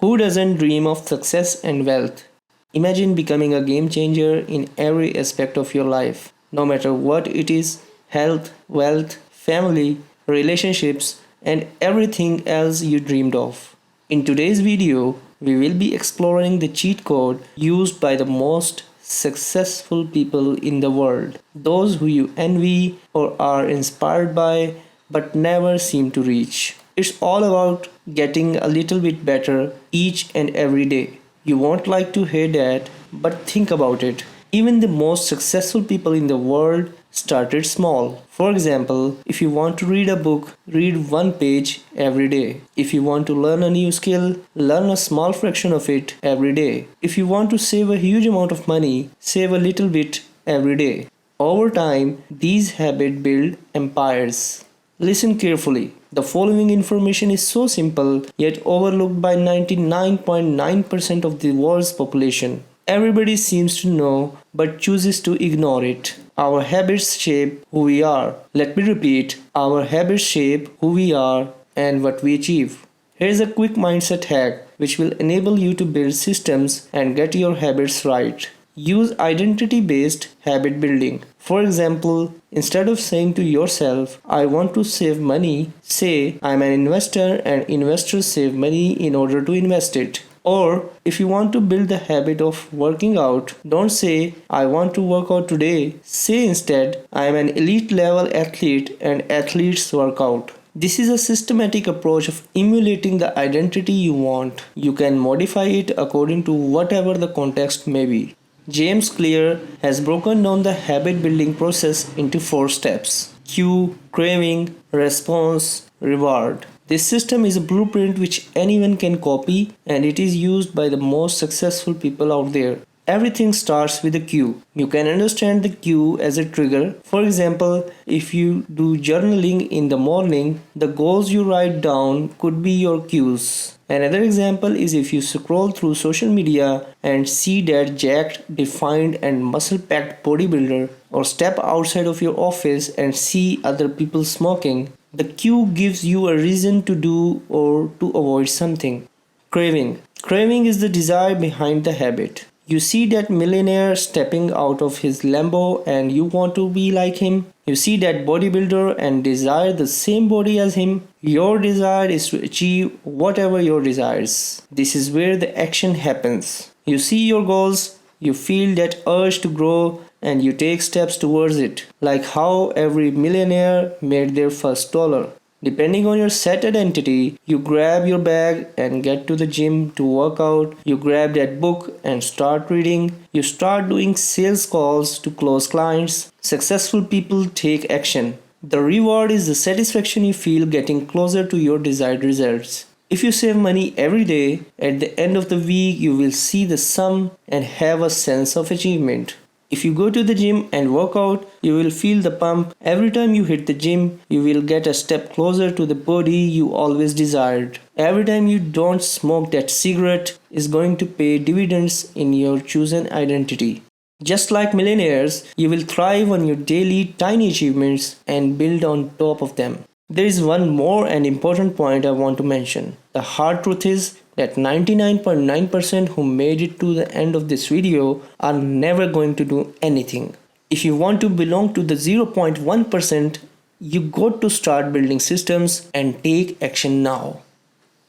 Who doesn't dream of success and wealth? Imagine becoming a game changer in every aspect of your life, no matter what it is: health, wealth, family, relationships, and everything else you dreamed of. In today's video, we will be exploring the cheat code used by the most successful people in the world, those who you envy or are inspired by but never seem to reach. It's all about getting a little bit better each and every day. You won't like to hear that, but think about it. Even the most successful people in the world started small. For example, if you want to read a book, read one page every day. If you want to learn a new skill, learn a small fraction of it every day. If you want to save a huge amount of money, save a little bit every day. Over time, these habits build empires. Listen carefully. The following information is so simple yet overlooked by 99.9% of the world's population. Everybody seems to know but chooses to ignore it. Our habits shape who we are. Let me repeat, our habits shape who we are and what we achieve. Here's a quick mindset hack which will enable you to build systems and get your habits right. Use identity-based habit building. For example, instead of saying to yourself, I want to save money, say, I'm an investor and investors save money in order to invest it. Or, if you want to build the habit of working out, don't say, I want to work out today. Say instead, I am an elite level athlete and athletes work out. This is a systematic approach of emulating the identity you want. You can modify it according to whatever the context may be. James Clear has broken down the habit building process into 4 steps: cue, craving, response, reward. This system is a blueprint which anyone can copy, and it is used by the most successful people out there. Everything starts with a cue. You can understand the cue as a trigger. For example, if you do journaling in the morning, the goals you write down could be your cues. Another example is if you scroll through social media and see that jacked, defined, and muscle packed bodybuilder, or step outside of your office and see other people smoking. The cue gives you a reason to do or to avoid something. Craving. Craving is the desire behind the habit. You see that millionaire stepping out of his Lambo and you want to be like him. You see that bodybuilder and desire the same body as him. Your desire is to achieve whatever your desires. This is where the action happens. You see your goals, you feel that urge to grow, and you take steps towards it. Like how every millionaire made their first dollar. Depending on your set identity, you grab your bag and get to the gym to work out. You grab that book and start reading. You start doing sales calls to close clients. Successful people take action. The reward is the satisfaction you feel getting closer to your desired results. If you save money every day, at the end of the week you will see the sum and have a sense of achievement. If you go to the gym and work out, you will feel the pump. Every time you hit the gym, you will get a step closer to the body you always desired. Every time you don't smoke that cigarette is going to pay dividends in your chosen identity. Just like millionaires, you will thrive on your daily tiny achievements and build on top of them. There is one more and important point I want to mention. The hard truth is that 99.9% who made it to the end of this video are never going to do anything. If you want to belong to the 0.1%, you got to start building systems and take action now.